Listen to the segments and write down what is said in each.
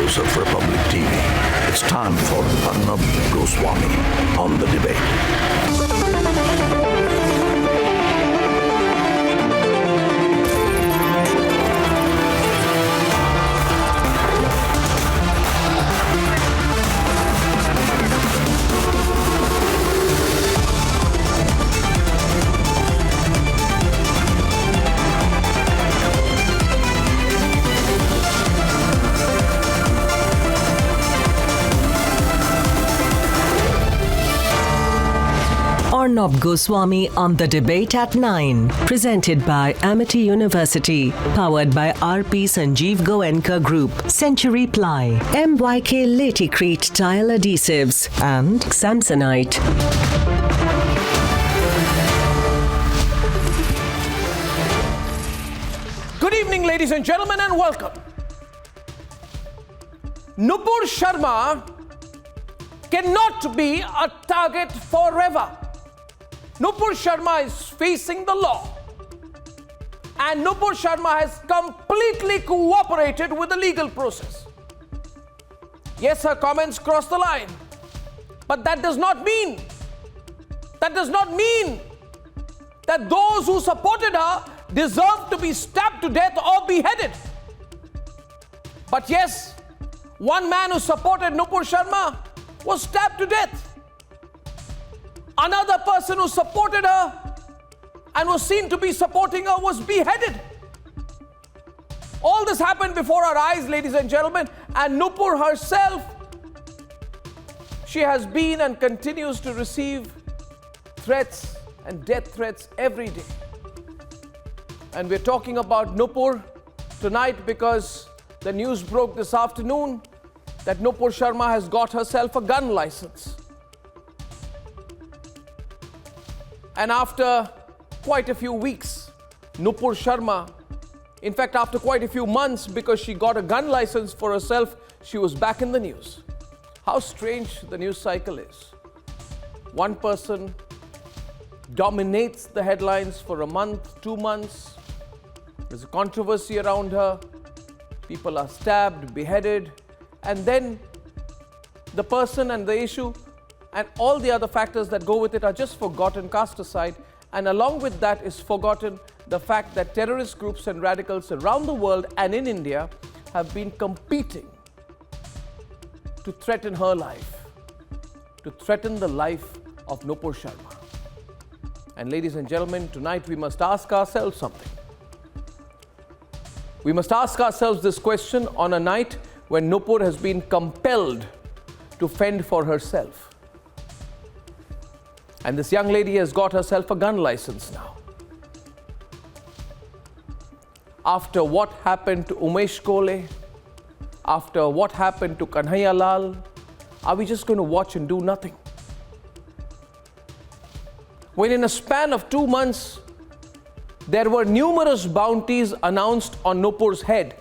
viewers of Republic TV. It's time for Arnabs Response on the debate. Arnab Goswami on the debate at 9. Presented by Amity University. Powered by RP Sanjeev Goenka Group. Century Ply. MYK Laticrete Tile Adhesives. And Samsonite. Good evening, ladies and gentlemen, and welcome. Nupur Sharma cannot be a target forever. Nupur Sharma is facing the law. And Nupur Sharma has completely cooperated with the legal process. Yes, her comments cross the line. But that does not mean that those who supported her deserve to be stabbed to death or beheaded. But yes, one man who supported Nupur Sharma was stabbed to death. Another person who supported her and was seen to be supporting her was beheaded. All this happened before our eyes, ladies and gentlemen, and Nupur herself, she has been and continues to receive threats and death threats every day. And we're talking about Nupur tonight because the news broke this afternoon that Nupur Sharma has got herself a gun license. And after quite a few weeks, Nupur Sharma, in fact, after quite a few months, because she got a gun license for herself, she was back in the news. How strange the news cycle is. One person dominates the headlines for a month, 2 months. There's a controversy around her. People are stabbed, beheaded, and then the person and the issue and all the other factors that go with it are just forgotten, cast aside. And along with that is forgotten the fact that terrorist groups and radicals around the world and in India have been competing to threaten her life, to threaten the life of Nupur Sharma. And ladies and gentlemen, tonight we must ask ourselves something. We must ask ourselves this question on a night when Nupur has been compelled to fend for herself. And this young lady has got herself a gun license now. After what happened to Umesh Kole, after what happened to Kanhaiya Lal, are we just going to watch and do nothing? When in a span of 2 months, there were numerous bounties announced on Nupur's head,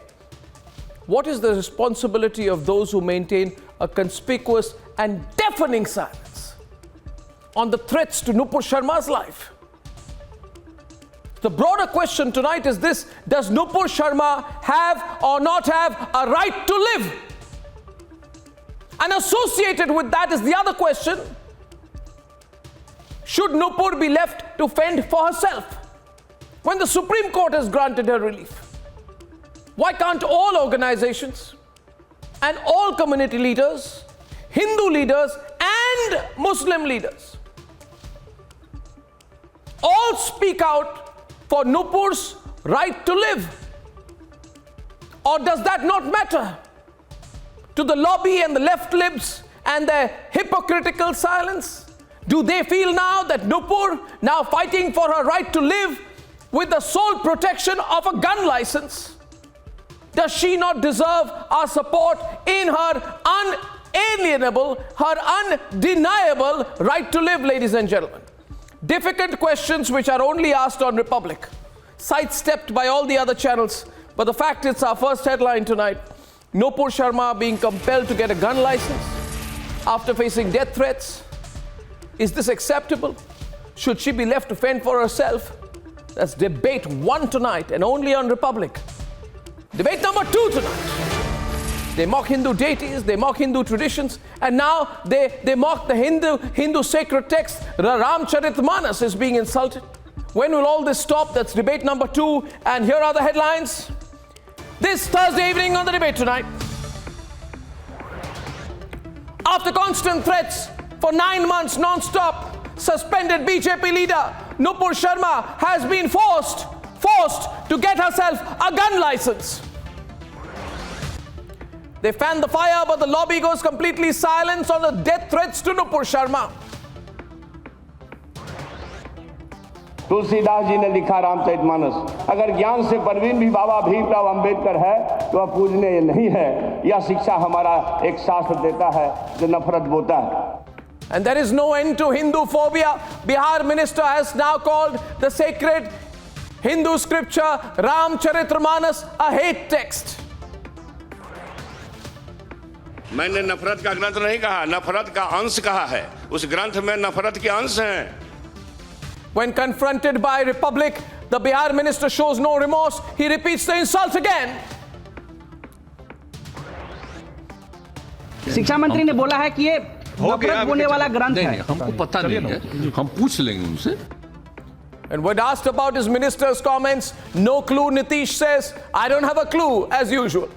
what is the responsibility of those who maintain a conspicuous and deafening silence on the threats to Nupur Sharma's life? The broader question tonight is this: does Nupur Sharma have or not have a right to live? And associated with that is the other question: should Nupur be left to fend for herself when the Supreme Court has granted her relief? Why can't all organizations and all community leaders, Hindu leaders and Muslim leaders, all speak out for Nupur's right to live? Or does that not matter to the lobby and the left libs and their hypocritical silence? Do they feel now that Nupur, now fighting for her right to live with the sole protection of a gun license, does she not deserve our support in her unalienable, her undeniable right to live, ladies and gentlemen? Difficult questions which are only asked on Republic, sidestepped by all the other channels. But the fact it's our first headline tonight: Nupur Sharma being compelled to get a gun license after facing death threats. Is this acceptable? Should she be left to fend for herself? That's debate 1 tonight and only on Republic. Debate number 2 tonight. They mock Hindu deities, they mock Hindu traditions, and now they mock the Hindu sacred text. Ramcharitmanas is being insulted. When will all this stop? That's debate number 2. And here are the headlines. This Thursday evening on the debate tonight. After constant threats for 9 months non-stop, suspended BJP leader Nupur Sharma has been forced to get herself a gun license. They fan the fire, but the lobby goes completely silent on the death threats to Nupur Sharma. Tulsidas ji ने लिखा रामचरितमानस। अगर ज्ञान से परवीन भी बाबा भीमराव अंबेडकर है तो वह पूजनीय नहीं है। यह शिक्षा हमारा एक शास्त्र देता है जो नफरत बोता है। And there is no end to Hindu phobia. Bihar minister has now called the sacred Hindu scripture Ramcharitmanas a hate text. मैंने नफरत का ग्रंथ नहीं कहा, नफरत का अंश कहा है। उस ग्रंथ में नफरत के अंश हैं। When confronted by Republic, the Bihar minister shows no remorse. He repeats the insult again. शिक्षा मंत्री ने बोला है कि ये नफरत बोने वाला ग्रंथ है। हमको पता नहीं है, हम पूछ लेंगे उनसे। And when asked about his minister's comments, no clue, Nitish says, I don't have a clue, as usual.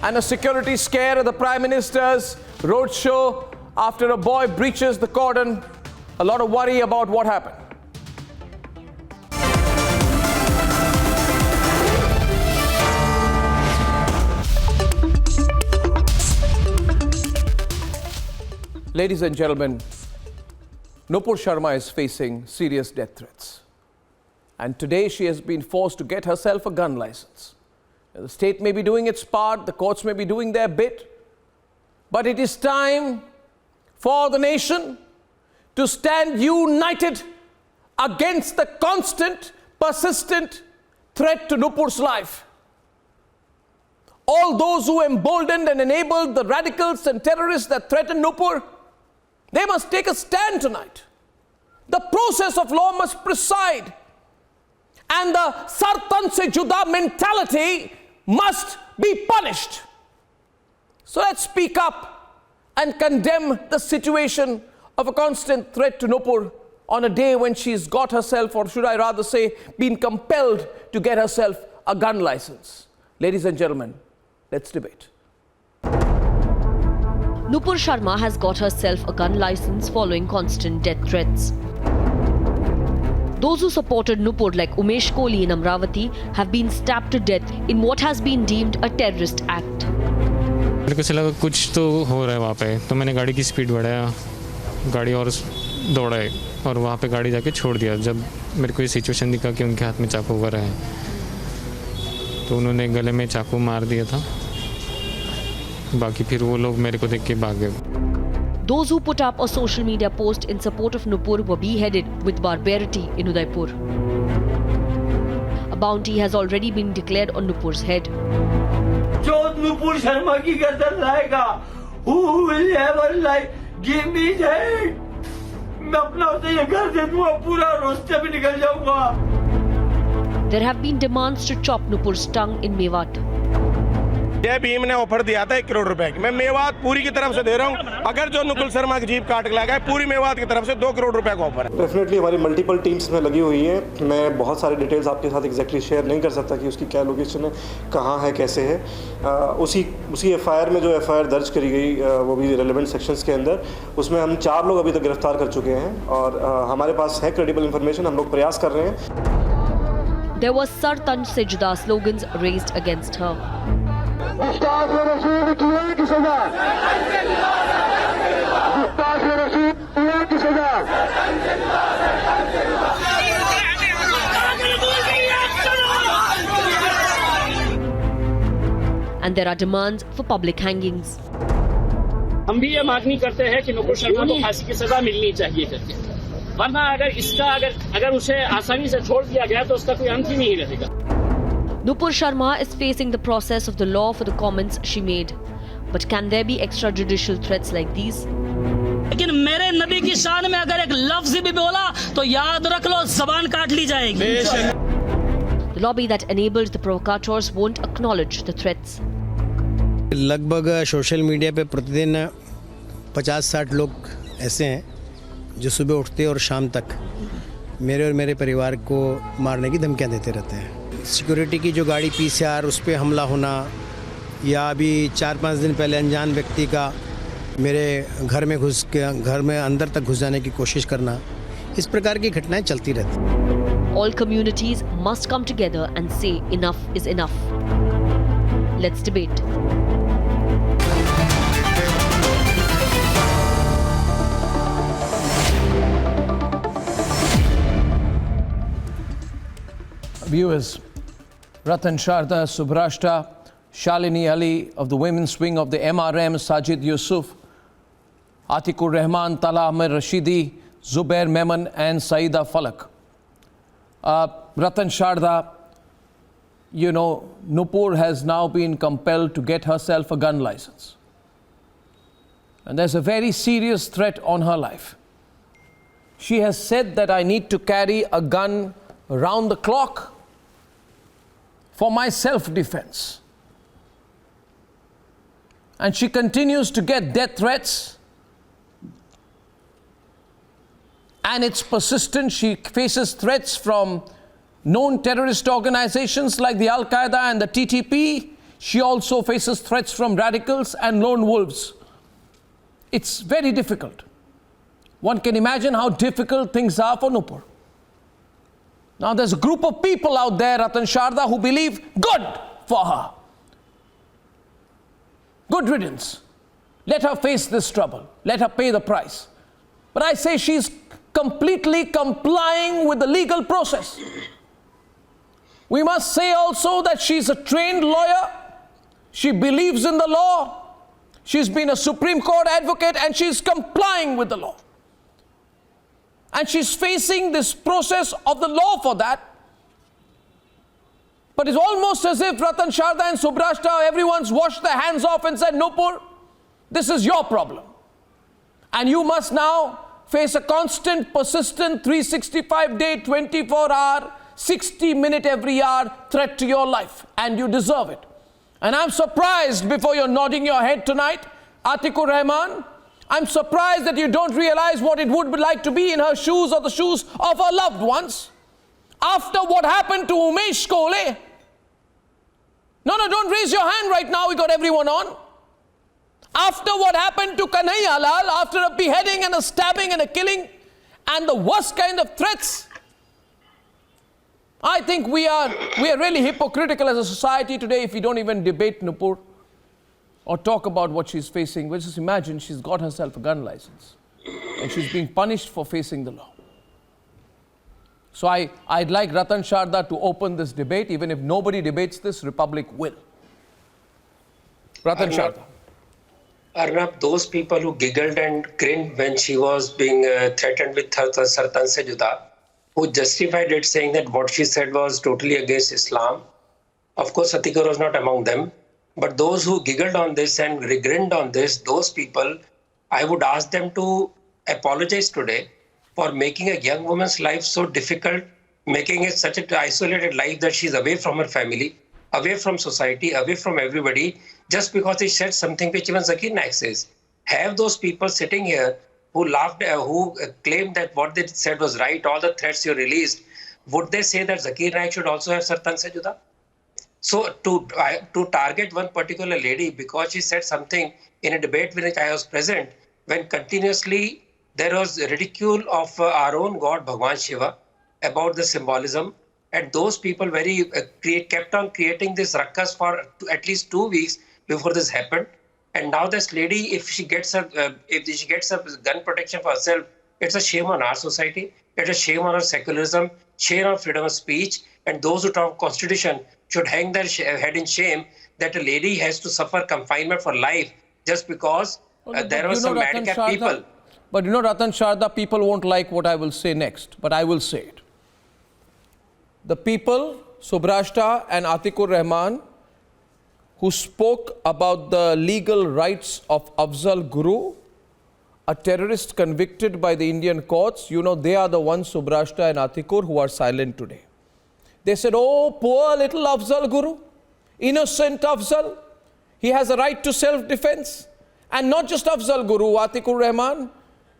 And a security scare at the Prime Minister's roadshow after a boy breaches the cordon. A lot of worry about what happened. Ladies and gentlemen, Nupur Sharma is facing serious death threats. And today she has been forced to get herself a gun license. The state may be doing its part, the courts may be doing their bit, but it is time for the nation to stand united against the constant, persistent threat to Nupur's life. All those who emboldened and enabled the radicals and terrorists that threaten Nupur, they must take a stand tonight. The process of law must preside, and the sartan se juda mentality must be punished. So let's speak up and condemn the situation of a constant threat to Nupur on a day when she's got herself, or should I rather say, been compelled to get herself a gun license. Ladies and gentlemen, let's debate. Nupur Sharma has got herself a gun license following constant death threats. Those who supported Nupur, like Umesh Kohli in Amravati, have been stabbed to death in what has been deemed a terrorist act. मेरे को से लगा कुछ तो हो रहा है वहाँ पे, तो मैंने गाड़ी की स्पीड बढ़ाया, गाड़ी और दौड़ाए और वहाँ पे गाड़ी जाके छोड़ दिया। जब मेरे को ये सिचुएशन दिखा कि उनके हाथ में चाकू वगैरह है, तो उन्होंने गले में चाकू मार दिया था। बाकी फिर वो लोग मेरे को देख के भाग गए। Those who put up a social media post in support of Nupur were beheaded with barbarity in Udaipur. A bounty has already been declared on Nupur's head. जो नुपुर शर्मा की गर्दन लाएगा, who will ever like give me that? मैं अपना उसे ये घर दे दूँगा, पूरा रोस्ते में निकल जाऊँगा। There have been demands to chop Nupur's tongue in Mewat. जय भीम ने ऑफर दिया था 1 करोड़ रुपए की। मैं मेवात पूरी की तरफ से दे रहा हूँ। अगर जो नुपुर शर्मा की जीप काट के लाएगा, पूरी मेवात की तरफ से 2 करोड़ रुपए का ऑफर है। डेफिनेटली हमारी मल्टीपल टीम्स में लगी हुई है। मैं बहुत सारे डिटेल्स आपके साथ एग्जैक्टली शेयर नहीं कर सकता कि उसकी क्या लोकेशन है, कहाँ है, कैसे है। उसी एफआईआर में जो एफआईआर दर्ज करी गई, वो भी रेलेवेंट सेक्शंस के अंदर, उसमें हम 4 लोग अभी तक गिरफ्तार कर चुके हैं और हमारे पास है क्रेडिबल इंफॉर्मेशन। हम लोग प्रयास कर रहे हैं। There were Sar Tanj Se Juda slogans raised against her. And there are demands for public hangings. हम भी ये मांगनी करते हैं कि नुपुर शर्मा को फांसी की सजा मिलनी चाहिए करके, वरना अगर उसे आसानी से छोड़ दिया गया तो उसका कोई अंत ही नहीं रहेगा। Nupur Sharma is facing the process of the law for the comments she made. But can there be extrajudicial threats like these? लेकिन मेरे नबी की शान में अगर एक लफ्ज भी बोला तो याद रख लो, ज़बान काट ली जाएगी। The lobby that enabled the provocateurs won't acknowledge the threats. लगभग सोशल मीडिया पे प्रतिदिन 50-60 लोग ऐसे हैं जो सुबह उठते और शाम तक मेरे और मेरे परिवार को मारने की धमकियां देते रहते हैं। सिक्योरिटी की जो गाड़ी PCR उस पर हमला होना, या अभी 4-5 दिन पहले अनजान व्यक्ति का मेरे घर में घर में अंदर तक घुस जाने की कोशिश करना, इस प्रकार की घटनाएं चलती रहती हैं। All communities must come together and say enough is enough. Let's debate. Viewers, Ratan Sharda, Subrashta, Shalini Ali of the women's wing of the MRM, Sajid Yusuf, Atikur Rahman, Tala Amir Rashidi, Zubair Memon and Saida Falak. Ratan Sharda, you know, Nupur has now been compelled to get herself a gun license. And there's a very serious threat on her life. She has said that I need to carry a gun around the clock for my self-defense. And she continues to get death threats. And it's persistent. She faces threats from known terrorist organizations like the Al-Qaeda and the TTP. She also faces threats from radicals and lone wolves. It's very difficult. One can imagine how difficult things are for Nupur. Now there's a group of people out there, Ratan Sharda, who believe good for her. Good riddance. Let her face this trouble. Let her pay the price. But I say she's completely complying with the legal process. We must say also that she's a trained lawyer. She believes in the law. She's been a Supreme Court advocate and she's complying with the law. And she's facing this process of the law for that. But it's almost as if Ratan Sharda and Subrashta, everyone's washed their hands off and said, Nupur, this is your problem. And you must now face a constant, persistent, 365-day, 24-hour, 60-minute every hour threat to your life. And you deserve it. And I'm surprised, before you're nodding your head tonight, Atikur Rahman, I'm surprised that you don't realize what it would be like to be in her shoes or the shoes of her loved ones. After what happened to Umesh Kole. No, don't raise your hand right now, we got everyone on. After what happened to Kanhaiya Lal, after a beheading and a stabbing and a killing, and the worst kind of threats, I think we are really hypocritical as a society today if we don't even debate Nupur or talk about what she's facing. Well, just imagine she's got herself a gun license and she's being punished for facing the law. So I'd like Ratan Sharda to open this debate. Even if nobody debates this, Republic will. Ratan Sharda. Arnab, those people who giggled and grinned when she was being threatened with Sartan se juda, who justified it saying that what she said was totally against Islam. Of course, Atikur was not among them. But those who giggled on this and grinned on this, those people, I would ask them to apologize today for making a young woman's life so difficult, making it such an isolated life that she's away from her family, away from society, away from everybody, just because he said something which even Zakir Naik says. Have those people sitting here who laughed, who claimed that what they said was right, all the threats you released, would they say that Zakir Naik should also have Sartan se juda? So to target one particular lady because she said something in a debate in which I was present, when continuously there was ridicule of our own God, Bhagwan Shiva, about the symbolism, and those people kept on creating this ruckus for at least 2 weeks before this happened. And now this lady, if she gets a gun protection for herself, it's a shame on our society. It's a shame on our secularism, shame on freedom of speech, and those who talk Constitution should hang their head in shame that a lady has to suffer confinement for life just because there were some madcap people. But you know, Ratan Sharda, people won't like what I will say next, but I will say it. The people, Subrashta and Atikur Rahman, who spoke about the legal rights of Afzal Guru, a terrorist convicted by the Indian courts, you know, they are the ones, Subrashta and Atikur, who are silent today. They said, oh, poor little Afzal Guru, innocent Afzal. He has a right to self-defense. And not just Afzal Guru, Atikur Rahman,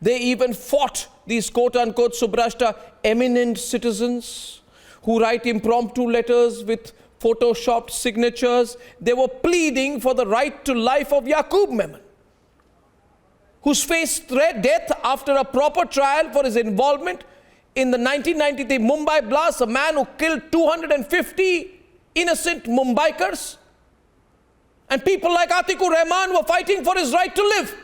they even fought these quote-unquote Subrashta eminent citizens who write impromptu letters with photoshopped signatures. They were pleading for the right to life of Yaqub Memon, who's faced death after a proper trial for his involvement in the 1993 Mumbai blast, a man who killed 250 innocent Mumbaikars. And people like Atikur Rahman were fighting for his right to live.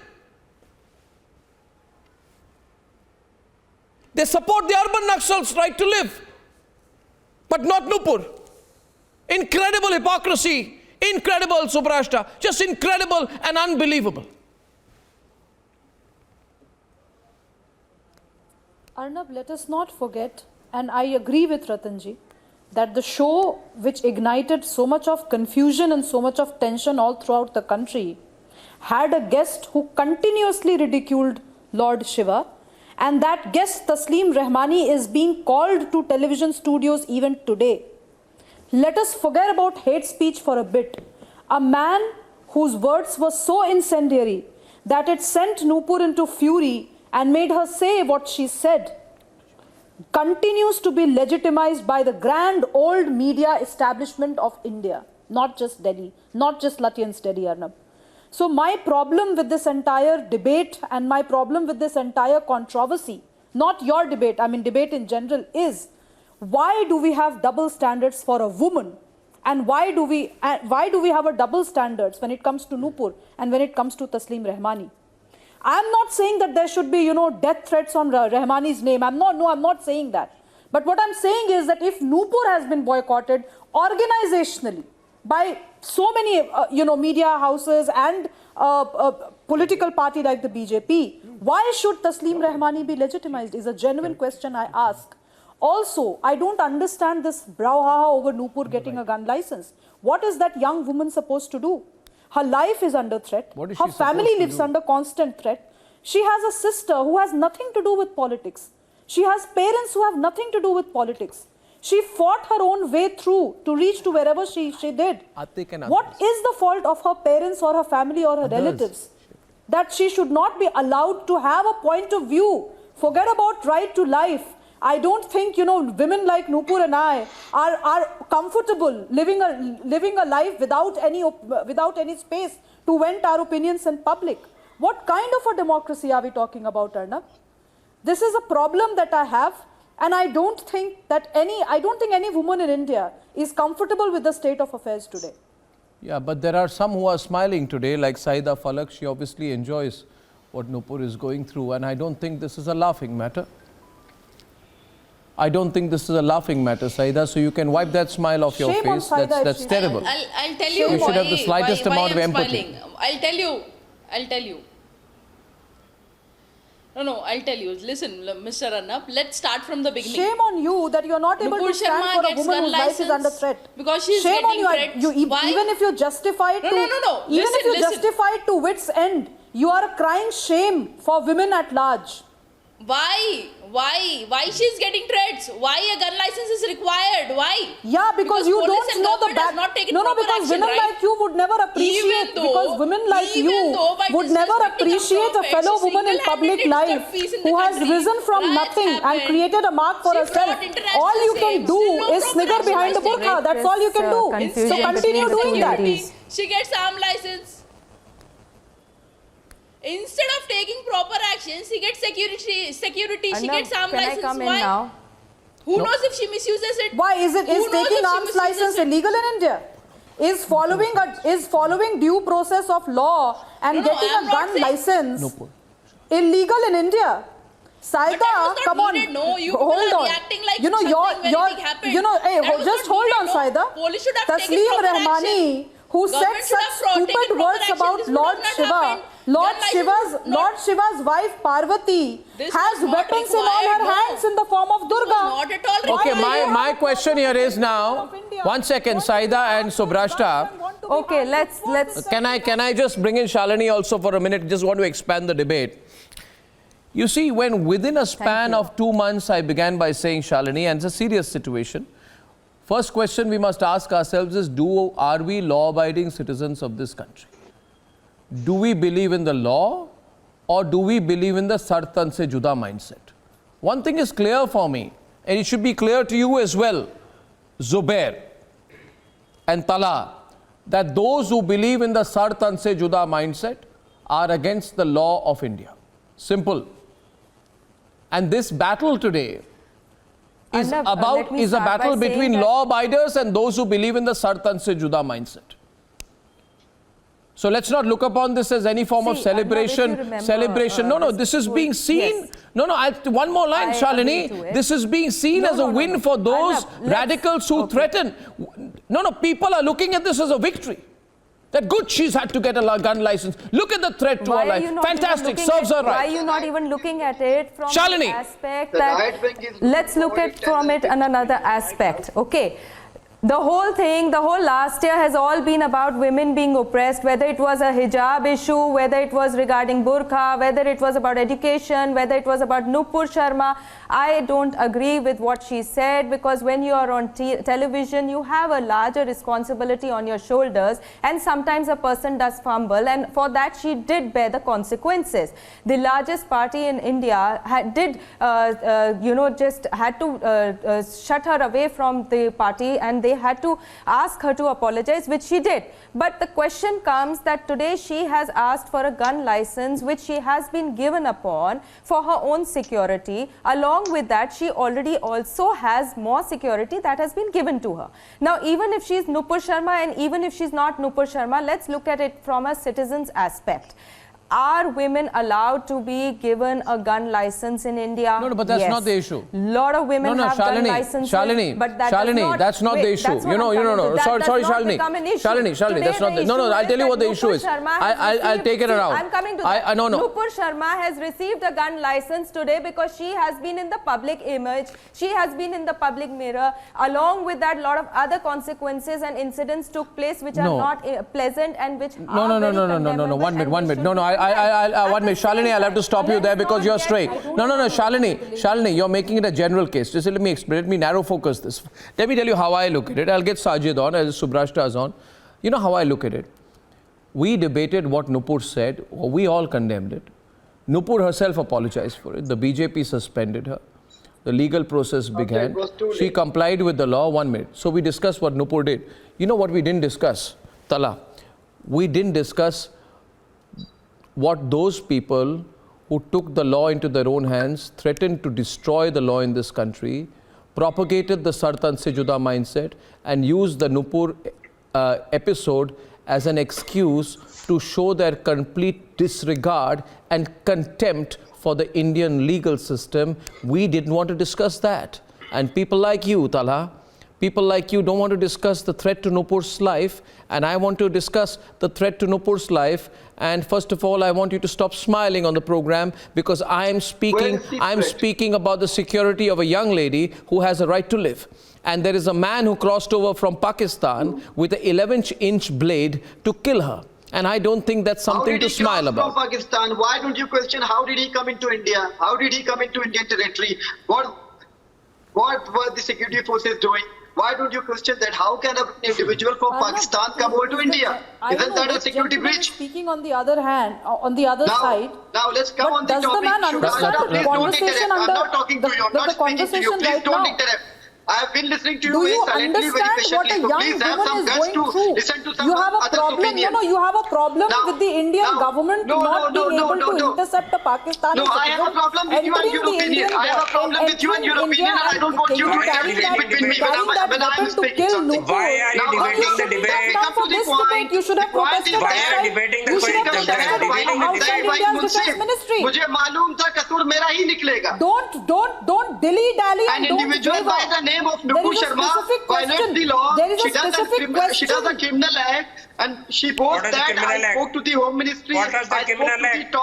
They support the urban Naxals' right to live, but not Nupur. Incredible hypocrisy, incredible Subrashta, just incredible and unbelievable. Arnab, let us not forget, and I agree with Ratanji, that the show which ignited so much of confusion and so much of tension all throughout the country had a guest who continuously ridiculed Lord Shiva, and that guest, Taslim Rahmani, is being called to television studios even today. Let us forget about hate speech for a bit. A man whose words were so incendiary that it sent Nupur into fury and made her say what she said, continues to be legitimized by the grand old media establishment of India, not just Delhi, not just Lutyens Delhi, Arnab. So my problem with this entire debate and my problem with this entire controversy, not your debate, I mean debate in general, is why do we have double standards for a woman, and why do we have a double standards when it comes to Nupur and when it comes to Taslim Rahmani? I'm not saying that there should be, death threats on Rahmani's name. I'm not saying that. But what I'm saying is that if Nupur has been boycotted organizationally by so many, media houses and political party like the BJP, why should Taslim Rahmani be legitimized is a genuine question I ask. Also, I don't understand this brouhaha over Nupur getting a gun license. What is that young woman supposed to do? Her life is under threat. Her family lives under constant threat. She has a sister who has nothing to do with politics. She has parents who have nothing to do with politics. She fought her own way through to reach to wherever she did. What is the fault of her parents or her family or her relatives that she should not be allowed to have a point of view? Forget about right to life. I don't think, women like Nupur and I are comfortable living a life without any space to vent our opinions in public. What kind of a democracy are we talking about, Arnab? This is a problem that I have, and I don't think any woman in India is comfortable with the state of affairs today. Yeah, but there are some who are smiling today, like Saida Falak. She obviously enjoys what Nupur is going through, and I don't think this is a laughing matter. I don't think this is a laughing matter, Saida, so you can wipe that smile off your face. That's terrible. I'll tell you You should have the slightest amount of empathy. I'll tell you. No, I'll tell you. Listen, Mr. Arnab, let's start from the beginning. Shame on you that you're not able to stand for a woman whose life is under threat. Because she's Shame getting on threats. you. Even if you're justified justified to wit's end, you are a crying shame for women at large. Why she's getting threats? Why a gun license is required? Why? Yeah, because you don't know the back. Because women like you would never appreciate. Because women like you would never appreciate a fellow woman in public life who has risen from nothing and created a mark for herself. All you can do is snigger behind the burqa. That's all you can do. So continue doing that. She gets arm license. Instead of taking proper actions, she gets security. She gets arm license. Why? Who knows if she misuses it? Why is taking arms license illegal in India? Is following due process of law and getting a gun license illegal in India? Saida, come on, hold on. Just hold on, Saida. Taslim Rahmani, who said such stupid words about Lord Shiva. Lord Shiva's wife Parvati has weapons in all her hands in the form of Durga. Okay, my question here is now, 1 second, Saida and Subrashta. Okay, let's. Can I just bring in Shalini also for a minute? Just want to expand the debate. You see, when within a span of 2 months, I began by saying, Shalini, and it's a serious situation, First question we must ask ourselves is, are we law-abiding citizens of this country? Do we believe in the law, or do we believe in the sartan se juda mindset? One thing is clear for me, and it should be clear to you as well, Zubair and Tala, that those who believe in the sartan se juda mindset are against the law of India. Simple. And this battle today is a battle between law-abiders and those who believe in the sartan se juda mindset. So let's not look upon this as any form of celebration. No, this is being seen. Yes. No, one more line, Shalini. This is being seen as a win for those radicals who threaten. No, people are looking at this as a victory. That good, she's had to get a gun license. Look at the threat to her life. Fantastic, serves her right. Why are you not even looking at it from Shalini. the aspect that... Let's look at from it in another aspect. Okay. The whole thing, the whole last year has all been about women being oppressed, whether it was a hijab issue, whether it was regarding burqa, whether it was about education, whether it was about Nupur Sharma. I don't agree with what she said, because when you are on television, you have a larger responsibility on your shoulders, and sometimes a person does fumble, and for that she did bear the consequences. The largest party in India just had to shut her away from the party, and they had to ask her to apologize, which she did. But the question comes that today she has asked for a gun license, which she has been given upon for her own security. Along with that, she already also has more security that has been given to her. Now, even if she is Nupur Sharma and even if she's not Nupur Sharma, let's look at it from a citizen's aspect. Are women allowed to be given a gun license in India? No, but that's not the issue. Lot of women have gun licenses. Shalini, but that that's not the issue. Sorry, Shalini. Shalini, that's not the... No, I'll tell you what the issue is. I'll take it around. I'm coming to that. Nupur Sharma has received a gun license today because she has been in the public image. She has been in the public mirror. Along with that, a lot of other consequences and incidents took place which are not pleasant and which are very condemnable. 1 minute. One minute. Shalini, I'll have to stop you there because you're straight. No, Shalini, you're making it a general case. Just let me explain. Let me narrow focus this. Let me tell you how I look at it. I'll get Sajid on, as Subrashta is on. You know how I look at it. We debated what Nupur said, or we all condemned it. Nupur herself apologized for it. The BJP suspended her. The legal process began. She complied with the law. 1 minute. So we discussed what Nupur did. You know what we didn't discuss? Tala. We didn't discuss what those people who took the law into their own hands, threatened to destroy the law in this country, propagated the sartan se juda mindset, and used the Nupur episode as an excuse to show their complete disregard and contempt for the Indian legal system. We didn't want to discuss that. And people like you, Tala, people like you don't want to discuss the threat to Nupur's life, and I want to discuss the threat to Nupur's life. And first of all, I want you to stop smiling on the program, because I'm speaking about the security of a young lady who has a right to live. And there is a man who crossed over from Pakistan with an 11-inch blade to kill her. And I don't think that's something to smile about. From Pakistan? Why don't you question how did he come into India? How did he come into Indian territory? What were the security forces doing? Why don't you question that? How can an individual from Pakistan come over to India? Isn't that a security breach? Speaking on the other hand, on the other side. Now let's come on the topic. Does the man understand the conversation I'm not talking to you. I'm not speaking to you. Please don't interrupt. I have been listening to you very silently, very patiently. So please have some guts to listen to some other's opinion. You have a problem with the Indian government not being able to intercept a Pakistani citizen. No, I have a problem with you and your opinion. I have a problem with you and your opinion, and I don't want you to intervene between me when I am speaking something. Why are you debating the debate? Come to this point. You should have protested. Why are you debating the Ministry. मुझे मालूम था कसूर मेरा ही निकलेगा. Don't dilly-dally and don't individual by the name of Nupur Sharma violates the law. She does a criminal act, and she boasts that I spoke to the Home Ministry. What does the criminal act?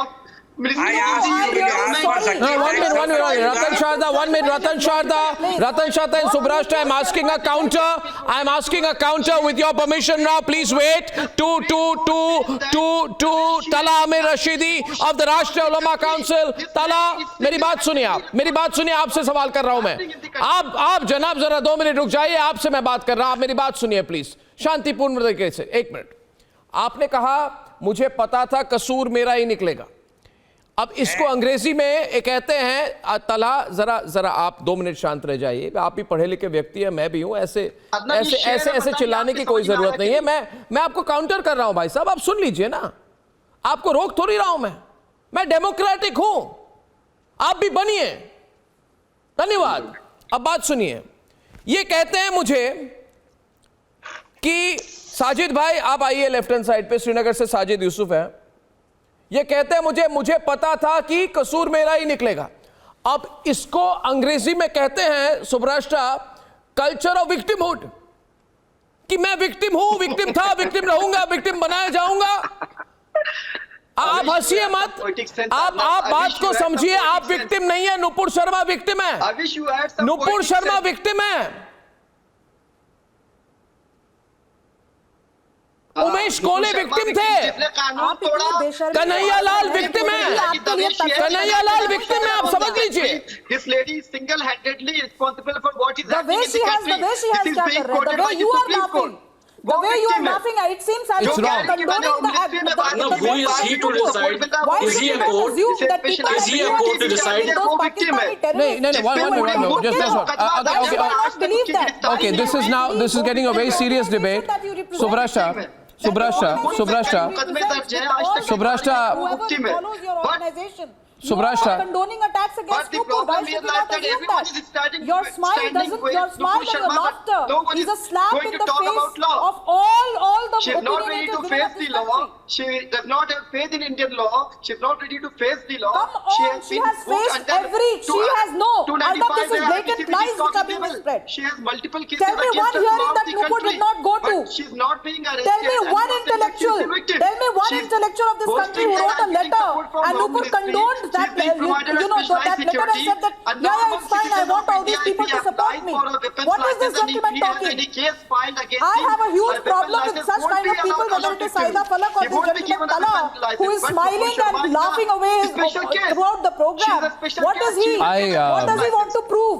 One minute. Ratan Sharda, 1 minute. Ratan Sharda and Subrashta, I'm asking a counter with your permission now. Please wait. To Tala Amir Rashidi of the Rashtriya Ulama Council. Tala, मेरी बात सुनिए आपसे सवाल कर रहा हूं मैं. आप जनाब जरा 2 मिनट रुक जाइए, आपसे मैं बात कर रहा हूं, आप मेरी बात सुनिए प्लीज शांतिपूर्ण तरीके से. 1 मिनट. आपने कहा मुझे पता था कसूर मेरा ही निकलेगा. अब इसको अंग्रेजी में कहते हैं तला, जरा आप 2 मिनट शांत रह जाइए. आप भी पढ़े लिखे व्यक्ति हैं, मैं भी हूं. ऐसे चिल्लाने की कोई जरूरत नहीं है. मैं आपको काउंटर कर रहा हूं भाई साहब, आप सुन लीजिए ना. आपको रोक थोड़ी रहा हूं मैं डेमोक्रेटिक हूं, आप भी बनिए. धन्यवाद. अब बात सुनिए. ये कहते हैं मुझे कि साजिद भाई आप आइए लेफ्ट हैंड साइड पे, श्रीनगर से साजिद यूसुफ है. ये कहते हैं मुझे पता था कि कसूर मेरा ही निकलेगा. अब इसको अंग्रेजी में कहते हैं सुब्राष्ट्रा कल्चर ऑफ विक्टिमहुड, कि मैं विक्टिम हूं, विक्टिम था, विक्टिम रहूंगा, विक्टिम बनाया जाऊंगा. आप हंसिए मत, आप बात को समझिए. आप विक्टिम नहीं है, नुपुर शर्मा विक्टिम है. नुपुर शर्मा विक्टिम है. उमेश कोले विक्टिम थे. कन्हैया लाल विक्टिम है. कन्हैया लाल विक्टिम है, आप समझ लीजिए. This lady is single-handedly responsible for what is the way happening she in has, the country. The way you are laughing, the way you are laughing, it seems as if you are condoning the act. Who is he to decide? Is he a court? Is he a court to decide? No. Okay, this is getting a very serious debate. Subrashta. Condoning attacks against Nupur. Why should you not assume that? Your smile and your laughter is a slap in the face of all the She is not ready to face the law. She does not have faith in Indian law. She is not ready to face the law. Come on, she has faced Arnab, this is blatant lies which are being spread. She has multiple cases. Tell me one hearing that Nupur did not go to. She is not being arrested. Tell me one intellectual of this country who wrote a letter and Nupur condoned that letter and said that, yeah, it's fine, I want all these people to support me. What is this gentleman talking? I have a huge problem with such kind of people, whether it is Saida Falak or this gentleman Tala, who is smiling and laughing away throughout the program. What does he want to prove?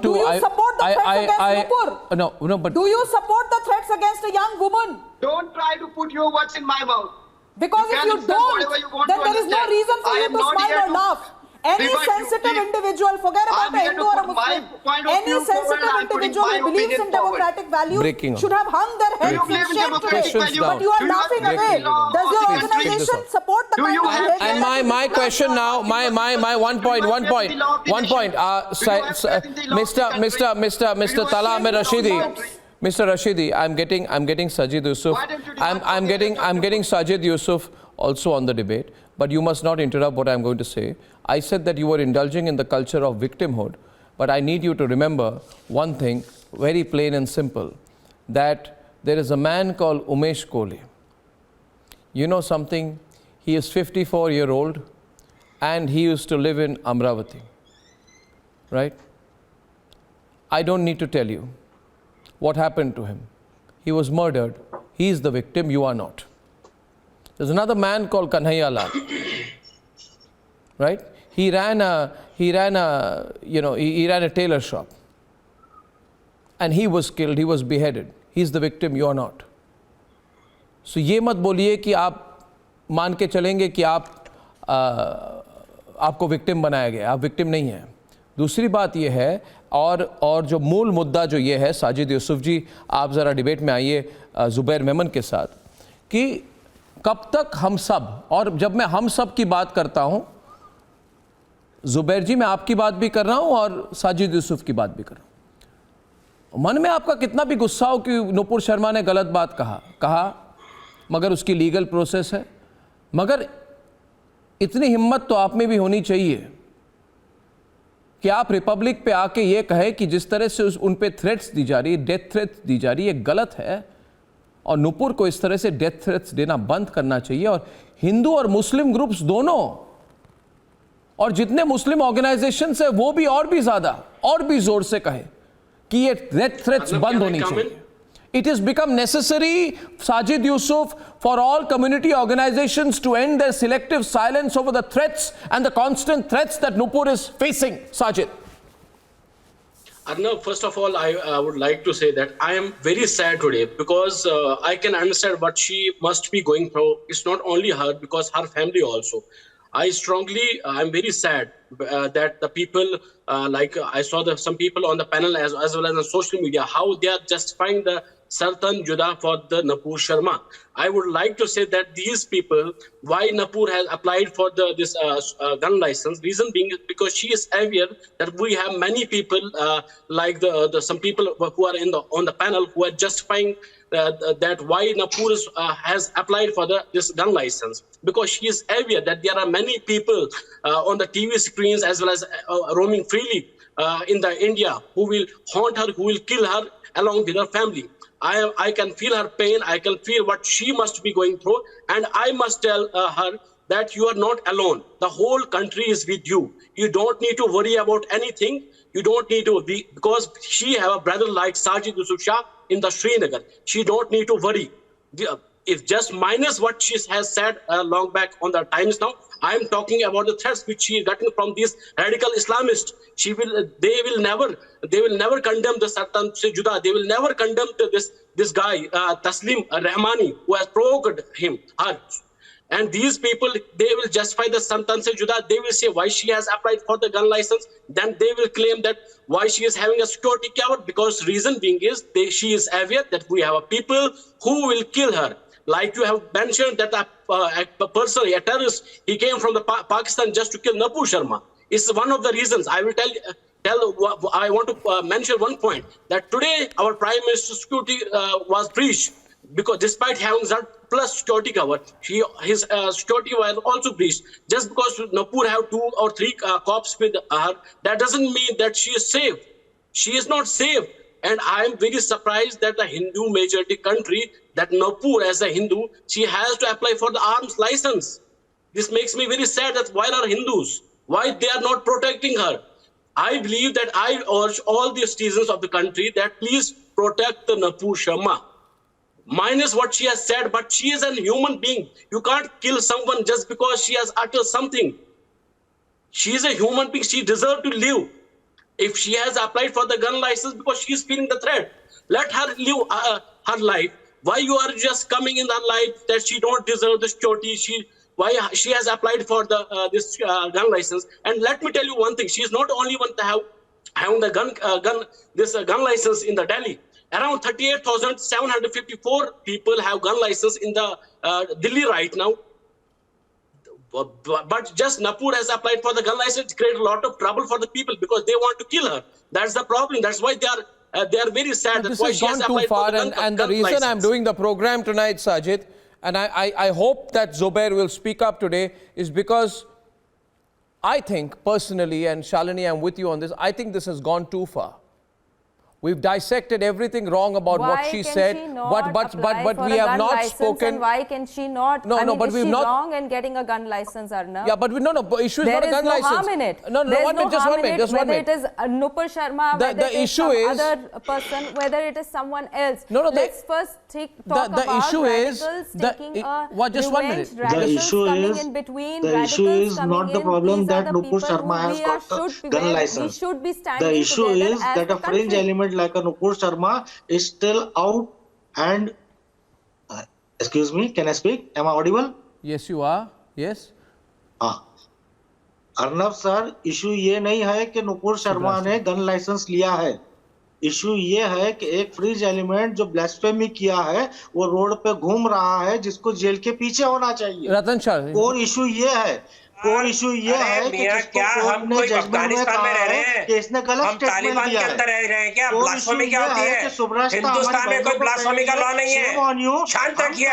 Do you support the threats against Nupur? No, but do you support the threats against a young woman? Don't try to put your words in my mouth. Because if you don't, then there is no reason for you to smile or laugh. Any sensitive individual, forget about a Hindu or a Muslim, any sensitive individual who believes in democratic values should have hung their heads in shame today. But you are laughing away. Does your organization support the kind of behavior? And my question now, my one point. Mr. Tala Amir Rashidi. Mr. Rashidi, I'm getting Sajid Yusuf. I'm getting Sajid Yusuf also on the debate. But you must not interrupt what I'm going to say. I said that you were indulging in the culture of victimhood. But I need you to remember one thing, very plain and simple, that there is a man called Umesh Kole. You know something? He is 54-year-old and he used to live in Amravati. Right? I don't need to tell you what happened to him. He was murdered. He is the victim, you are not. There's another man called Kanhaiya Lal. Right? He ran a tailor shop. And he was killed, he was beheaded. He's the victim, you are not. So ये मत बोलिए कि आप मान के चलेंगे कि आपको विक्टिम बनाया गया, आप विक्टिम नहीं हैं. दूसरी बात ये है और जो मूल मुद्दा जो ये है, साजिद यूसुफ जी आप ज़रा डिबेट में आइए ज़ुबैर मेमन के साथ, कि कब तक हम सब, और जब मैं हम सब की बात करता हूँ, ज़ुबैर जी मैं आपकी बात भी कर रहा हूँ और साजिद यूसुफ की बात भी कर रहा हूँ. मन में आपका कितना भी गुस्सा हो कि नुपुर शर्मा ने गलत बात कहा, मगर उसकी लीगल प्रोसेस है. मगर इतनी हिम्मत तो आप में भी होनी चाहिए कि आप रिपब्लिक पे आके ये कहे कि जिस तरह से उन पे थ्रेट्स दी जा रही है, डेथ थ्रेट्स दी जा रही है, गलत है. और नुपुर को इस तरह से डेथ थ्रेट्स देना बंद करना चाहिए. और हिंदू और मुस्लिम ग्रुप्स दोनों और जितने मुस्लिम ऑर्गेनाइजेशंस है वो भी और भी ज्यादा और भी जोर से कहें कि ये थ्रेट्स बंद होनी चाहिए. It has become necessary, Sajid Yusuf, for all community organizations to end their selective silence over the threats and the constant threats that Nupur is facing. Sajid. Arnab, first of all, I would like to say that I am very sad today because I can understand what she must be going through. It's not only her, because her family also. I'm very sad that the people, I saw some people on the panel as well as on social media, how they are justifying the Sultan Juda for the Nupur Sharma. I would like to say that these people, why Nupur has applied for this gun license, reason being is because she is aware that we have many people some people who are on the panel who are justifying that why Nupur has applied for this gun license, because she is aware that there are many people on the TV screens as well as roaming freely in the India who will haunt her, who will kill her along with her family. I can feel her pain. I can feel what she must be going through. And I must tell her that you are not alone. The whole country is with you. You don't need to worry about anything. You don't need to be, because she have a brother like Sajid Yusuf Shah in the Srinagar. She don't need to worry. If just minus what she has said long back on the Times now, I am talking about the threats which she is getting from these radical Islamists. They will never condemn the Sultan Juda. They will never condemn this guy Taslim Rahmani who has provoked her. And these people, they will justify the Sultan Juda. They will say why she has applied for the gun license. Then they will claim that why she is having a security cover, because reason being is she is aware that we have a people who will kill her. Like you have mentioned that a person, a terrorist, he came from the Pakistan just to kill Nupur Sharma. It's one of the reasons. I will I want to mention one point, that today our Prime Minister's security was breached, because despite having that plus security cover, his security was also breached. Just because Nupur have 2 or 3 cops with her, that doesn't mean that she is safe. She is not safe. And I am very surprised that the Hindu majority country, that Nupur as a Hindu, she has to apply for the arms license. This makes me very sad that why are Hindus? Why they are not protecting her? I believe that I urge all the citizens of the country that please protect the Nupur Sharma. Minus what she has said, but she is a human being. You can't kill someone just because she has uttered something. She is a human being. She deserves to live. If she has applied for the gun license because she is feeling the threat, let her live her life. Why you are just coming in her life that she don't deserve the security? Why she has applied for this gun license? And let me tell you one thing: she is not only one to have the gun license in the Delhi. Around 38,754 people have gun license in the Delhi right now. But just Nupur has applied for the gun license, create a lot of trouble for the people because they want to kill her. That's the problem. That's why they are very sad. That's why she has applied for the gun and the reason license. I'm doing the program tonight, Sajid, and I hope that Zubair will speak up today, is because I think personally, and Shalini, I'm with you on this, I think this has gone too far. We've dissected everything wrong about what she said, but we have not spoken. Why can she not? But we've not. Wrong in getting a gun license, Arnab? Yeah, but issue is not a gun license. There is no harm in it. Just one minute. Whether it is Nupur Sharma, whether it is some other person, whether it is someone else. Let's first talk about radicals taking a revenge, radicals coming in between, the issue is not the problem that Nupur Sharma has got the gun license. The issue is that a fringe element like a Nupur Sharma is still out and excuse me, can I speak? Am I audible? Yes, you are. Yes. Arnab sir, issue ये नहीं है कि नुपुर शर्मा ने gun licence लिया है. Issue ये है कि एक फ्रिज एलिमेंट जो ब्लास्फेमी किया है वो रोड पे घूम रहा है, जिसको जेल के पीछे होना चाहिए. रतन शाह, और इशू ये है इशू ये है कि क्या हम कोई अफगानिस्तान में रह रहे हैं? कि इसने गलत हम तालिबान के अंदर रह रहे हैं क्या? ब्लास्फेमी क्या होती है? हिंदुस्तान में कोई ब्लास्फेमी का लॉ नहीं है. शांत रखिए.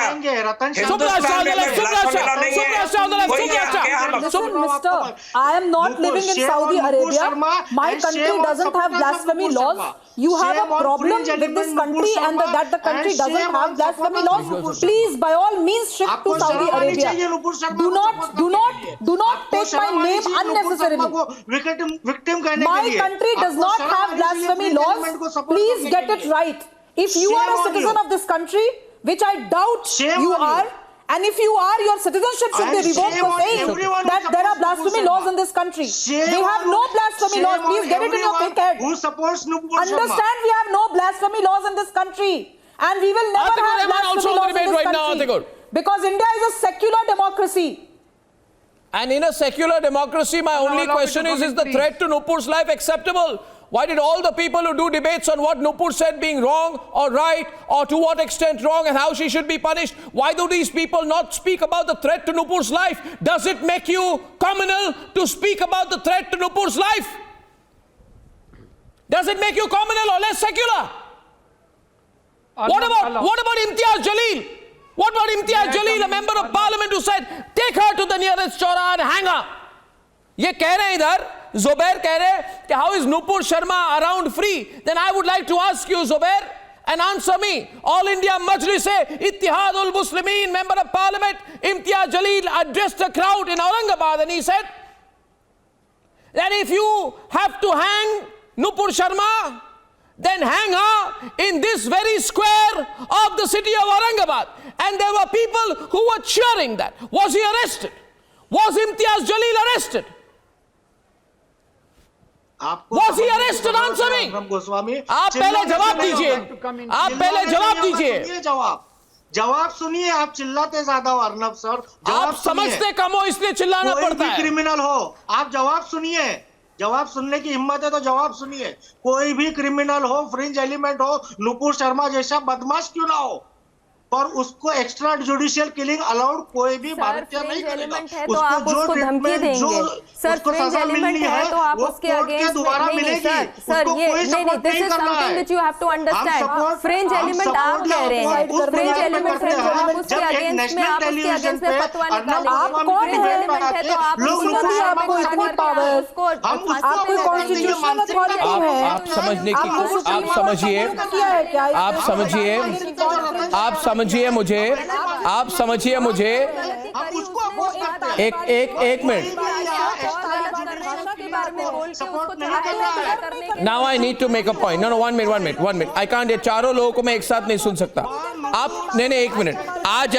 हिंदुस्तान में कोई ब्लास्फेमी लॉ नहीं है. Listen, mister, I am not living in Saudi Arabia. My country doesn't have blasphemy laws. You have a problem with this country and that the country doesn't have blasphemy laws. Please, by all means, shift to Saudi Arabia. Do not take my name unnecessarily. My country does not have blasphemy laws. Please get it right. If you are a citizen of this country, which I doubt you are, and if you are, your citizenship should be revoked for saying that there are blasphemy laws in this country. We have no blasphemy laws. Please get it in your thick head. Understand, we have no blasphemy laws in this country. And we will never have blasphemy laws in this country. Because India is a secular democracy. And in a secular democracy, my only question is the threat to Nupur's life acceptable? Why did all the people who do debates on what Nupur said being wrong or right, or to what extent wrong and how she should be punished, why do these people not speak about the threat to Nupur's life? Does it make you communal to speak about the threat to Nupur's life? Does it make you communal or less secular? What about Imtiaz Jalil? What about Imtiaz Jalil, a member of parliament who said, take her to the nearest chora and hang her? ये कह रहे हैं इधर, Zubair कह रहे हैं कि how is Nupur Sharma around free? Then I would like to ask you, Zubair, and answer me. All India Majlis-e Ittihadul Muslimin, member of parliament, Imtiaz Jalil addressed a crowd in Aurangabad and he said that if you have to hang Nupur Sharma, then hang her in this very square of the city of Aurangabad. And there were people who were cheering that. Was he arrested? Was Imtiaz Jalil arrested? Was he arrested? Answer me. आप पहले जवाब दीजिए. आप पहले जवाब दीजिए. जवाब सुनिए. आप चिल्लाते ज्यादा हो अर्नब सर. आप समझते कम हो इसलिए चिल्लाना पड़ता है. कोई भी क्रिमिनल हो, आप जवाब सुनिए. जवाब सुनने की हिम्मत है तो जवाब सुनिए. कोई भी क्रिमिनल हो, फ्रिंज एलिमेंट हो, नुपुर शर्मा जैसा बदमाश क्यों ना हो, पर उसको एक्स्ट्रा जुडिशियल किलिंग अलाउड कोई भी भारतीय नहीं करेगा. तो आप उसको धमकी देंगे. सर फ्रिंज एलिमेंट है तो आप उसके अगेंस्ट दोबारा मिलेगी. सर ये नहीं, this is something that you have to understand. Fringe element आप कह रहे हैं, फ्रिंज एलिमेंट है तो आप उसके अगेंस्ट में फतवा निकालेंगे. आप कौन एलिमेंट है तो आप उसको भी आपको इतनी पावर, आपको कॉन्स्टिट्यूशनल अथॉरिटी है. आप समझने की आप समझिए मुझे एक minute. Now I need to make a point. No, 1 minute. I can't. ये चारों लोगों को मैं एक साथ नहीं सुन सकता. आप नहीं, एक मिनट. आज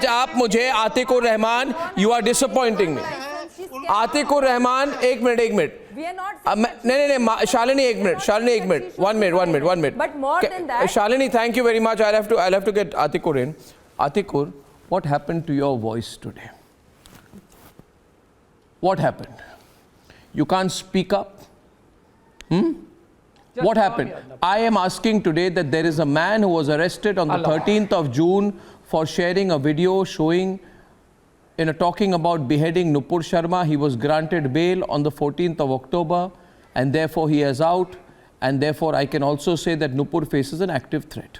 आप मुझे आतिकुर Rahman, you are disappointing me. आतिकुर Rahman, एक मिनट. नहीं, शालिनी एक minute. 1 minute. But more than that, Shalini, thank you very much. I'll have to get Atikur in. Atikur, what happened to your voice today? What happened? You can't speak up? What happened? I am asking today that there is a man who was arrested on the 13th of June for sharing a video showing, talking about beheading Nupur Sharma. He was granted bail on the 14th of October and therefore he is out. And therefore, I can also say that Nupur faces an active threat.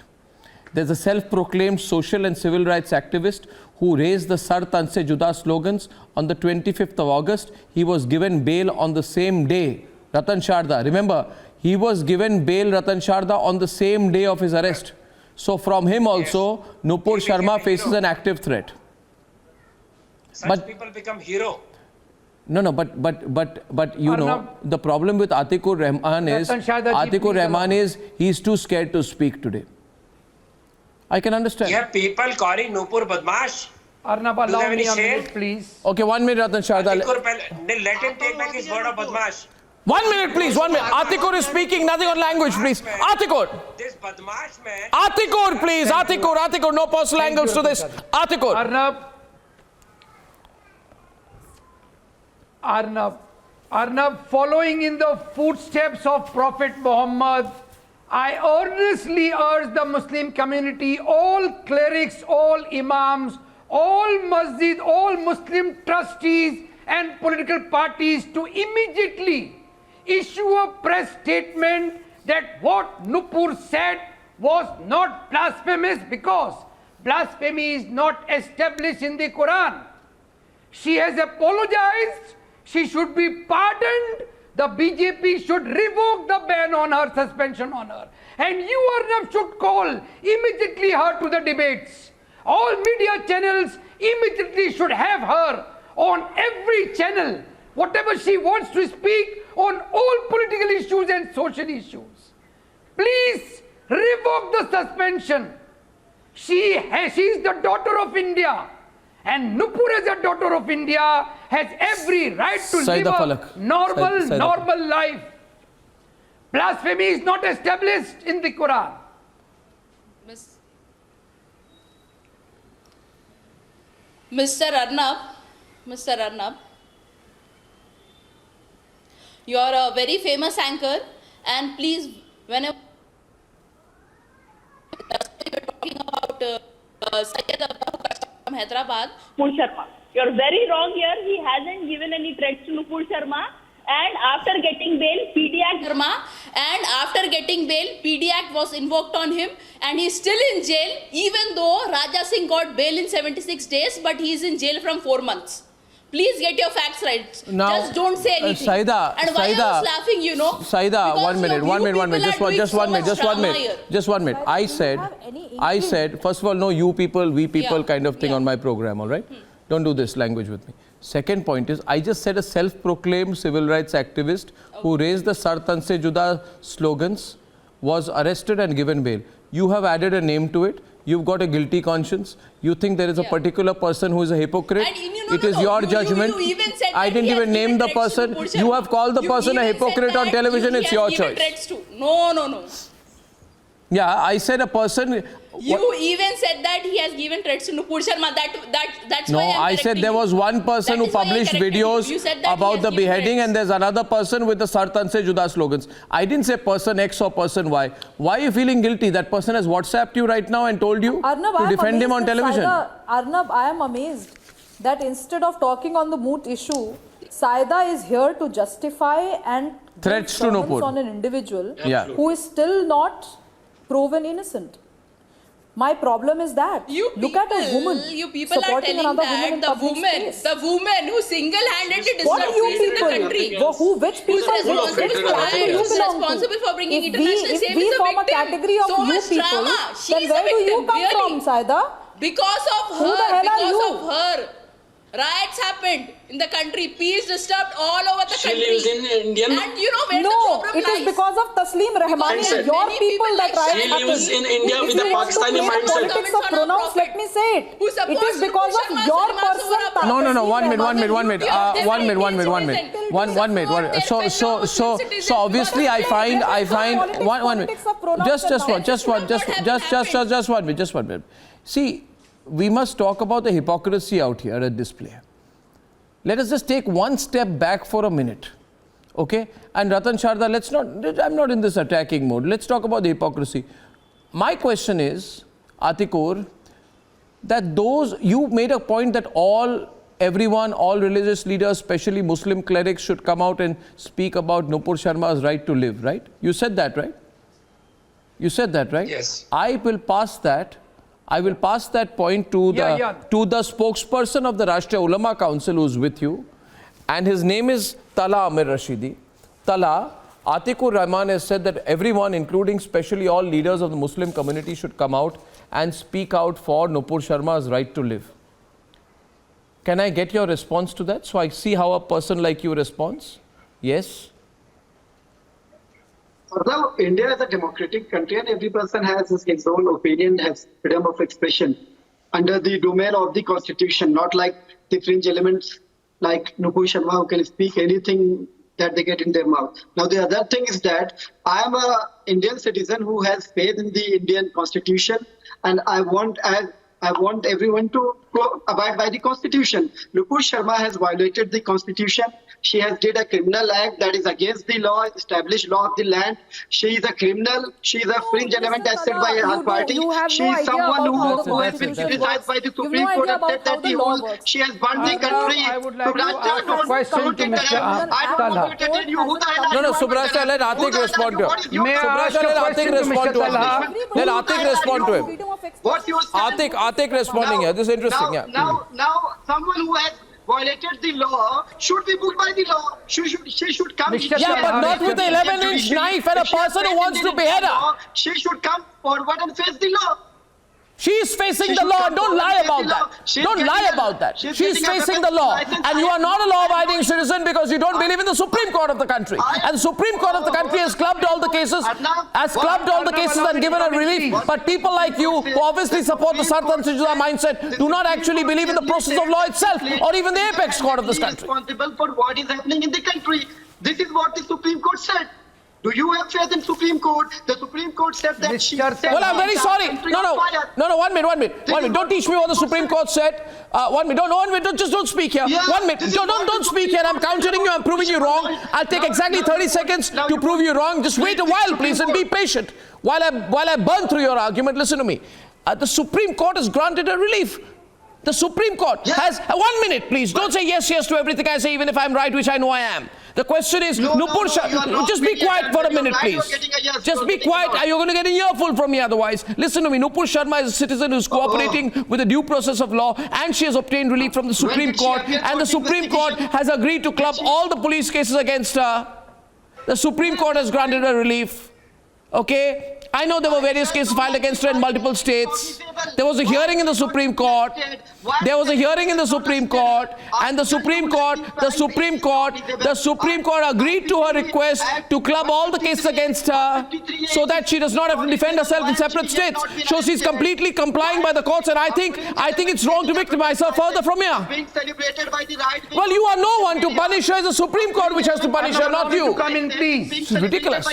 There's a self-proclaimed social and civil rights activist who raised the Sar Tan Se Juda slogans on the 25th of August. He was given bail on the same day. Ratan Sharda, remember, he was given bail, Ratan Sharda, on the same day of his arrest. So from him also, Nupur Sharma faces an active threat. Such people become hero. No, but you know, the problem with Atikur Rahman is he's too scared to speak today. I can understand. You have people calling Nupur badmash. Arnab, allow me a minute, please. Okay, 1 minute, Ratan Sharda. Let him take back his word of badmash. 1 minute, please. 1 minute. Atikur is speaking. Nothing on language, please. Atikur. This badmash man. Atikur, please. Atikur. No personal angles to this. Atikur. Arnab, following in the footsteps of Prophet Muhammad, I earnestly urge the Muslim community, all clerics, all imams, all masjid, all Muslim trustees and political parties to immediately issue a press statement that what Nupur said was not blasphemous because blasphemy is not established in the Quran. She has apologized. She should be pardoned. The BJP should revoke the ban on her, suspension on her. And you, Arnab, should call immediately her to the debates. All media channels immediately should have her on every channel, whatever she wants to speak on all political issues and social issues. Please revoke the suspension. She is the daughter of India, and Nupur as a daughter of India has every right to live a normal life. Blasphemy is not established in the Quran. Mr. Arnab, you are a very famous anchor, and please, whenever you're talking about Syed from Hyderabad, Nupur Sharma, you're very wrong here. He hasn't given any threats to Nupur Sharma. And after getting bail, PD Act was invoked on him, and he's still in jail, even though Raja Singh got bail in 76 days, but he's in jail from 4 months. Please get your facts right. Now, just don't say anything. Saida, and why I was laughing, you know? Saida, one minute. Just one minute. I said, first of all, no you people, we people kind of thing on my program, all right? Don't do this language with me. Second point is, I just said a self-proclaimed civil rights activist who raised the Sar Tan Se Juda slogans was arrested and given bail. You have added a name to it. You've got a guilty conscience. You think there is a particular person who is a hypocrite. It is your judgment. I didn't even name the person. You have called the person a hypocrite on television. It's your choice. No. Yeah, I said a person. You even said that he has given threats to Nupur Sharma. That's no, why I said there was one person who published videos about the beheading, and there's another person with the Sar Tan Se Juda slogans. I didn't say person X or person Y. Why are you feeling guilty? That person has WhatsApped you right now and told you to defend him on television. Arnab, I am amazed that instead of talking on the moot issue, Saida is here to justify and threats to Nupur on an individual who is still not proven innocent. My problem is that look at a woman supporting another woman in public space. The woman who single-handedly What disrupted are you peace in the people? country. Which people? Who's responsible for bringing international safety? If we form a category of you people, then where do you come from, Saida? Because of Who the hell are you? Because of her. Riots happened in the country. Peace disturbed all over the country. She lives in India. And you know where the No, problem it lies? is because of Taslim Rahmani and your people that riots She lives happened. in India with a Pakistani mindset. Politics of pronouns, let me say it. It is because of your person. No, 1 minute. 1 minute. So obviously I find 1 minute. Just 1 minute. See, we must talk about the hypocrisy out here at display. Let us just take one step back for a minute. Okay? And Ratan Sharda, I'm not in this attacking mode. Let's talk about the hypocrisy. My question is, Atikur, that you made a point that all religious leaders, especially Muslim clerics, should come out and speak about Nupur Sharma's right to live, right? You said that, right? Yes. I will pass that point to the spokesperson of the Rashtriya Ulama Council who's with you, and his name is Tala Amir Rashidi. Tala, Atikur Rahman has said that everyone, including especially all leaders of the Muslim community, should come out and speak out for Nupur Sharma's right to live. Can I get your response to that? So I see how a person like you responds. Yes? Now, India is a democratic country and every person has his own opinion, has freedom of expression under the domain of the constitution, not like the fringe elements like Nupur Sharma who can speak anything that they get in their mouth. Now, the other thing is that I am an Indian citizen who has faith in the Indian constitution, and I want everyone to abide by the constitution. Nupur Sharma has violated the constitution. She has did a criminal act that is against the law, established law of the land. She is a criminal. She is a fringe element as said by her party. She is someone who has been criticized by the Supreme Court and said that she has burned the country. I would like to ask a question to Mr. Tala. No, Subrashta, let Atik respond to him. Let Atik respond to him. Atik responding here. This is interesting. Now, someone who has violated the law should be booked by the law. She should come. Yeah, but not with an 11-inch knife and a person who wants to behead her. She should come forward and face the law. She is facing the law. Don't lie about that. Don't lie about that. She is facing the law. And you are not a law-abiding citizen because you don't believe in the Supreme Court of the country. And the Supreme Court of the country has clubbed all the cases, and given a relief. But people like you, who obviously support the Sartan Sijuda mindset, do not actually believe in the process of law itself, or even the apex court of this country. Responsible for what is happening in the country. This is what the Supreme Court said. Do you have faith in Supreme Court? The Supreme Court said that she said... Well, I'm very sorry. No, one minute. Don't teach me what the Supreme Court said. One minute, just don't speak here. 1 minute, don't speak here. I'm countering you, I'm proving you wrong. I'll take exactly 30 seconds to prove you wrong. Just wait a while, please, and be patient. While I burn through your argument, listen to me. The Supreme Court has granted a relief. The Supreme Court has... 1 minute, please. Don't say yes to everything I say, even if I'm right, which I know I am. The question is, Nupur Sharma, just be quiet for a minute, please. Just be quiet. You're going to get an earful from me otherwise. Listen to me. Nupur Sharma is a citizen who's cooperating with the due process of law, and she has obtained relief from the Supreme Court, and the Supreme Court has agreed to club all the police cases against her. The Supreme Court has granted her relief. Okay? I know there were various cases filed against her in multiple states. There was a hearing in the Supreme Court. And the Supreme Court agreed to her request to club all the cases against her so that she does not have to defend herself in separate states. So she's completely complying by the courts, and I think it's wrong to victimize her further from here. Well, you are no one to punish her. It's the Supreme Court which has to punish her, not you. Come in, please. This is ridiculous.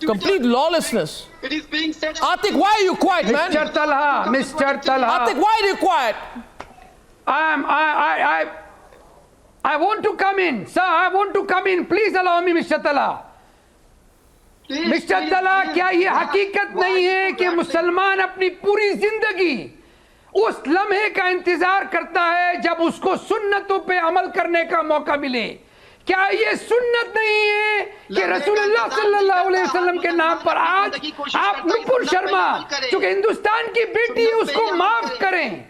Complete lawlessness. It is being said... Atik, why are you quiet, man? Mr. Talha. Atik, why are you quiet? I want to come in. Sir, I want to come in. Please allow me, Mr. Talha. Mr. Talha, क्या ये हकीकत नहीं है कि मुसलमान अपनी पूरी जिंदगी उस लम्हे का इंतजार करता है जब उसको सुन्नतों पे अमल करने का मौका मिले? क्या ये सुन्नत नहीं है कि रसूलुल्लाह सल्लल्लाहु अलैहि वसल्लम के नाम पर आज आप नुपुर शर्मा जो कि हिंदुस्तान की बेटी है उसको माफ करें?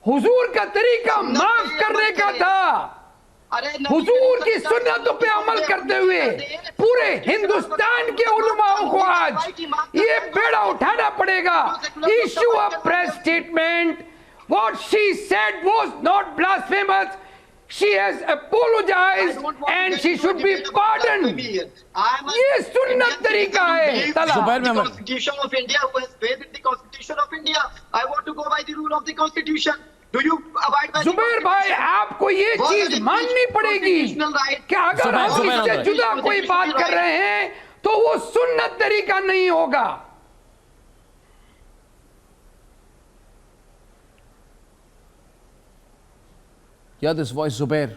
हुजूर का तरीका माफ करने का था। हुजूर की सुन्नतों पे अमल करते हुए पूरे हिंदुस्तान के उलमाओं को आज ये बेड़ा उठाना पड़ेगा। Issue a press statement. What she said was not blasphemous. She has apologized and she should be pardoned. ये सुन्नत तरीका है। The Constitution of India, who has faith in the Constitution of India. I want to go by the rule of the Constitution. Do you abide by Zubair भाई, आपको ये चीज माननी पड़ेगी कि अगर हम इससे जुदा कोई बात कर रहे हैं तो वो सुन्नत तरीका नहीं होगा। Hear this voice, Zubair.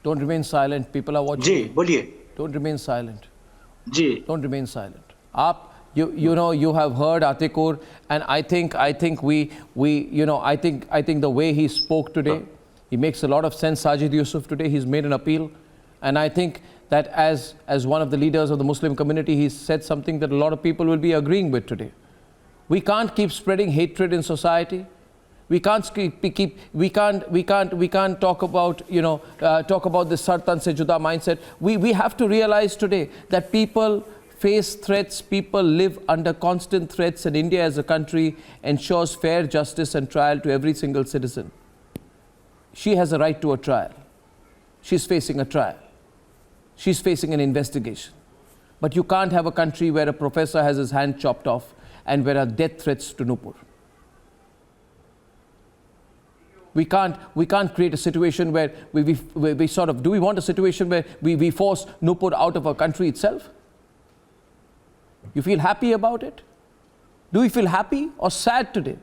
Don't remain silent. People are watching. जी, बोलिए. Don't remain silent. Ji. Don't remain silent. You have heard Atikur, and I think the way he spoke today, he makes a lot of sense. Sajid Yusuf today, he's made an appeal, and I think that as one of the leaders of the Muslim community, he said something that a lot of people will be agreeing with today. We can't keep spreading hatred in society. We can't talk about this Sartan Se Juda mindset. We have to realize today that people face threats, people live under constant threats, and India as a country ensures fair justice and trial to every single citizen. She has a right to a trial. She's facing a trial. She's facing an investigation. But you can't have a country where a professor has his hand chopped off and where there are death threats to Nupur. We can't create a situation where we sort of, do we want a situation where we force Nupur out of our country itself? You feel happy about it? Do you feel happy or sad today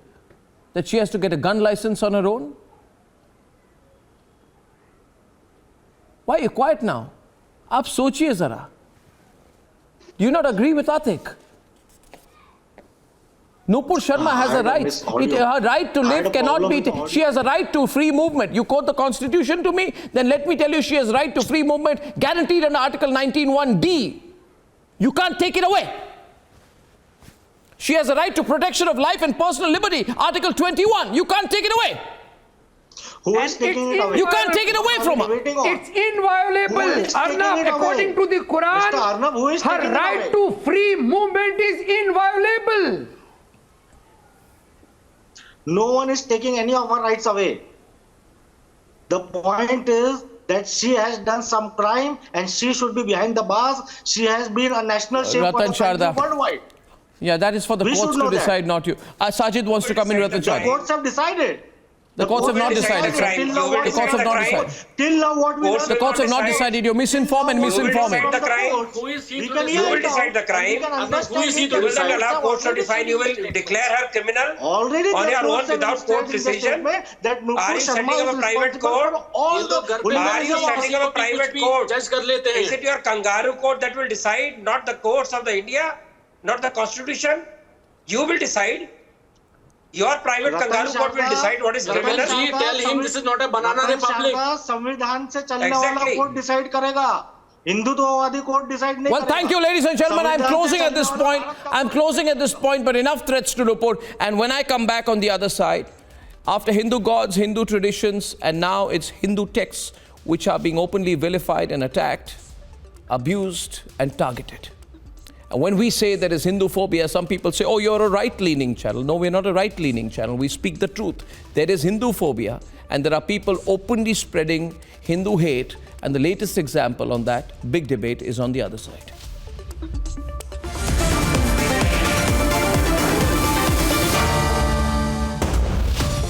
that she has to get a gun license on her own? Why are you quiet now? Aap sochiye zara. Do you not agree with Atik? Nupur Sharma has a right. Her right to live cannot be... She has a right to free movement. You quote the Constitution to me, then let me tell you she has a right to free movement guaranteed under Article 19(1)(d). You can't take it away. She has a right to protection of life and personal liberty, Article 21. You can't take it away. Who is taking it away? You can't take it away from her. It's inviolable. Arnab, according to the Quran, her right to free movement is inviolable. No one is taking any of her rights away. The point is that she has done some crime and she should be behind the bars. She has been a national shame for the country worldwide. Yeah, that is for the courts to decide, not you. Sajid wants to come in, Ratan Sharda. The courts have decided. The courts have not decided. The courts have not decided. Till now, what we The courts have not decided. You're misinformed and misinforming. You will decide the crime. You will decide the crime. Who is he to decide? You will not allow courts to define. You will declare her criminal on your own without court decision. Are you setting up a private court? Are you setting up a private court? Is it your kangaroo court that will decide, not the courts of the India, not the constitution? You will decide. Your private kangaroo court will decide what is criminal. Tell him this is not a banana republic. संविधान से चलने वाला court decide करेगा. हिंदुत्ववादी court decide नहीं. Well, thank you, ladies and gentlemen. I'm closing at this point. I'm closing at this point, but enough threats to Nupur. And when I come back on the other side, after Hindu gods, Hindu traditions, and now it's Hindu texts which are being openly vilified and attacked, abused and targeted. And when we say there is Hindu phobia, some people say, oh, you're a right-leaning channel. No, we're not a right-leaning channel. We speak the truth. There is Hindu phobia, and there are people openly spreading Hindu hate. And the latest example on that big debate is on the other side.